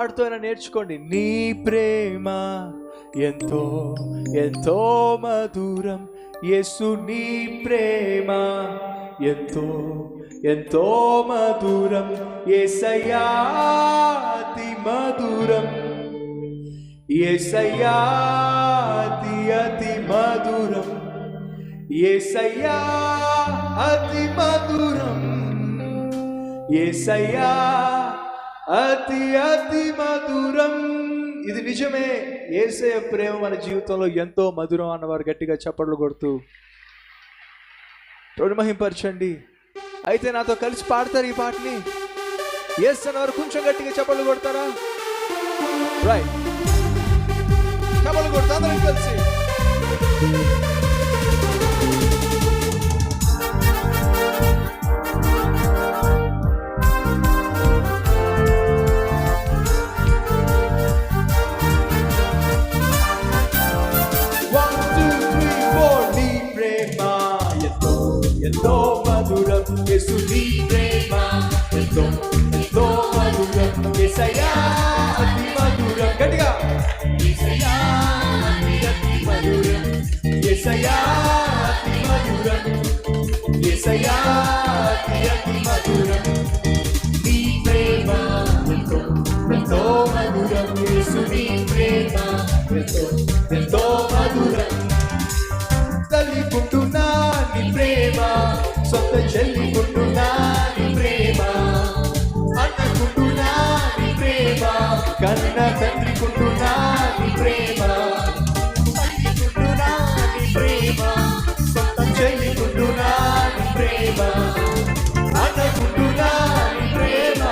పాడుతూ నేర్చుకోండి. నీ ప్రేమ ఎంతో ఎంతో మధురం, యేసు నీ ప్రేమ ఎంతో ఎంతో మధురం, యేసయ్యా అతి మధురం, యేసయ్యా అతి మధురం, యేసయ్యా అతి మధురం, యేసయ్యా అతి మధురం. ఇది నిజమే. యేసయ్య ప్రేమ మన జీవితంలో ఎంతో మధురం అన్నవారు గట్టిగా చప్పట్లు కొడుతూ మహింపరచండి. అయితే నాతో కలిసి పాడతారు ఈ పాటని. యేసు అన్నవారు కొంచెం గట్టిగా చప్పట్లు కొడతారా? రైట్, చప్పట్లు కొడతా అందరం కలిసి. ఎంతో మధురం, యేసు నీ ప్రేమ ఎంతో ఎంతో మధురం, యేసయ్యా అతి మధురం. గట్టిగా యేసయ్యా అతి మధురం, యేసయ్యా అతి మధురం, యేసయ్యా అతి మధురం. నీ ప్రేమ ఎంతో ఎంతో మధురం, యేసు నీ ప్రేమ ఎంతో ఎంతో మధురం. తల్లికుంటున్నా నీ ప్రేమ, సొంత చెల్లికుంటున్నా నీ ప్రేమ, అన్నకుంటున్నా నీ ప్రేమ, కన్న తండ్రికుంటున్నా నీ ప్రేమ, తల్లికుంటున్నా నీ ప్రేమ, సొంత చెల్లికుంటున్నా నీ ప్రేమ, అన్నకుంటున్నా నీ ప్రేమ,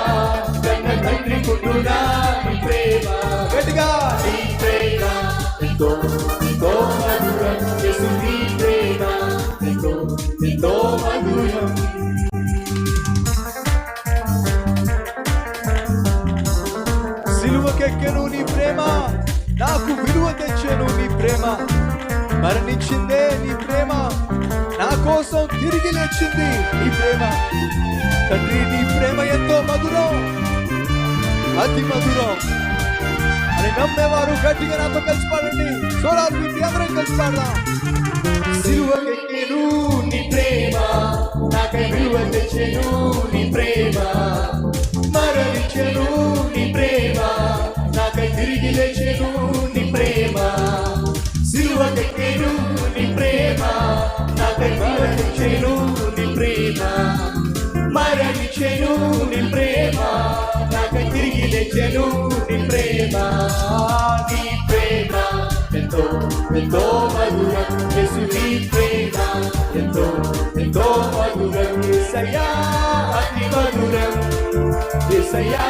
కన్న తండ్రికుంటున్నా నీ ప్రేమ. గట్టిగా నీ ప్రేమ ఎంతో ఎంతో మధురం, యేసు నీ ప్రేమ ఎంతో ఎంతో మధురం. సిలువకెక్కెను నీ ప్రేమ, నాకు విలువ తెచ్చెను నీ ప్రేమ, మరణించిందే నీ ప్రేమ, నా కోసం తిరిగి లేచింది నీ ప్రేమ. తండ్రి నీ ప్రేమ ఎంతో మధురం, అతి మధురం అని నమ్మేవారు గట్టిగా నాతో కలిసి పాడండి. సోలార్ అందరం కలిసి పాడదాం. సిలువకెక్కెను నీ ప్రేమ, నాకై విలువ తెచ్చెను నీ ప్రేమ, మరణించెను నీ ప్రేమ, నాకై తిరిగి లేచెను నీ ప్రేమ. సిలువకెక్కెను నీ ప్రేమ, నాకై విలువ తెచ్చెను నీ ప్రేమ, మరణించెను నీ ప్రేమ, నాకై తిరిగి లేచెను నీ ప్రేమ. నీ ప్రేమ ఎంతో ఎంతో మధురం, యేసు నీ ప్రేమ ఎంతో ఎంతో మధురం, యేసయ్యా అతి మధురం, యేసయ్యా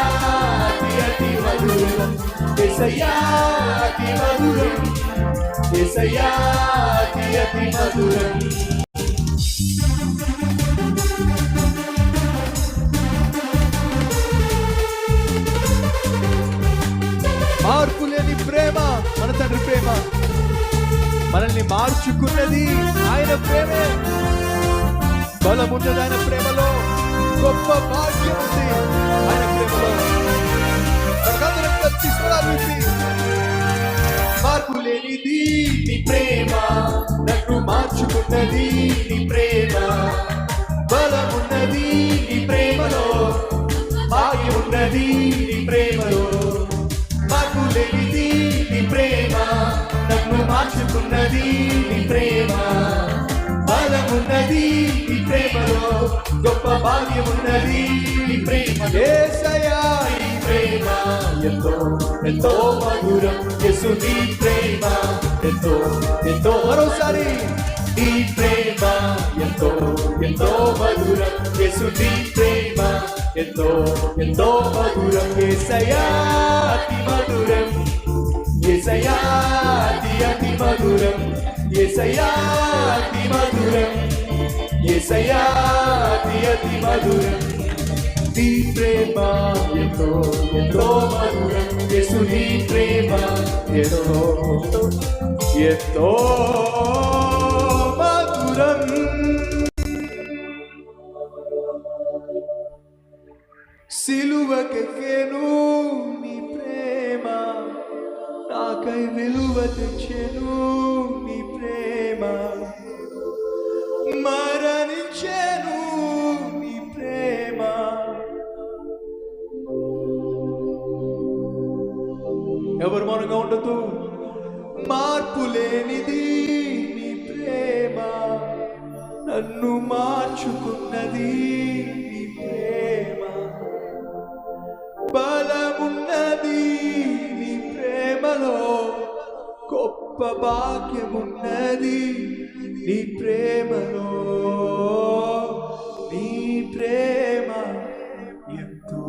అతి మధురం, యేసయ్యా అతి మధురం, యేసయ్యా అతి మధురం. మార్పు లేని ప్రేమ మన తండ్రి ప్రేమ, మనల్ని మార్చుకున్నది ఆయన ప్రేమే. బలమున్నది ఆయన ప్రేమలో, గొప్ప భాగ్యం ఉంది ఆయన ప్రేమలో. మార్పు లేనిది నీ ప్రేమ, నన్ను మార్చుకున్నది నీ ప్రేమ, బలమున్నది నీ ప్రేమలో, భాగ్యం ఉన్నది నీ ప్రేమలో. మార్పు లేనిది నీ ప్రేమ, నన్ను మార్చుకున్నది నీ ప్రేమ, బలమున్నది నీ ప్రేమలో, గొప్ప భాగ్యమున్నది నీ ప్రేమ. యేసయ్యా నీ ప్రేమ ఎంతో ఎంతో మధురం, యేసు నీ ప్రేమ ఎంతో ఎంతో. మరోసారి నీ ప్రేమ ఎంతో ఎంతో మధురం, యేసు నీ ప్రేమ ఎంతో ఎంతో మధురం, యేసయ్యా అతి మధురం, యేసయ్యా అతి మధురం, యేసయ్యా అతి మధురం, యేసయ్యా అతి మధురం. నీ ప్రేమ ఎంతో ఎంతో మధురం, యేసు నీ ప్రేమ ఎంతో ఎంతో మధురం. సిలువకెక్కెను నీ ప్రేమ, నాకై విలువ తెచ్చెను నీ ప్రేమ, మరణించెను నీ ప్రేమ. ఎవరు మౌనంగా ఉండదు. మార్పు లేనిది నీ ప్రేమ, నన్ను మార్చుకున్నది నీ ప్రేమ, బలమున్నది నీ ప్రేమలో, గొప్ప భాగ్యమున్నది నీ ప్రేమలో. నీ ప్రేమ ఎంతో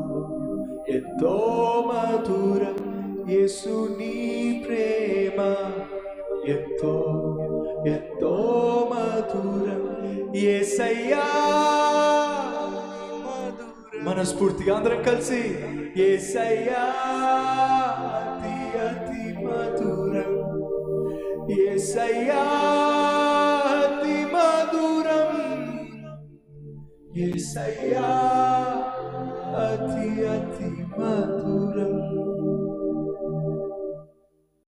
ఎంతో మధురం, యేసు నీ ప్రేమ ఎంతో ఎంతో మధురం, యేసయ్యా మధురం. మనస్ఫూర్తిగా అందరం కలిసి యేసయ్యా అతి అతి మధురం, యేసయ్యా అతి మధురం, యేసయ్యా అతి అతి మధురం.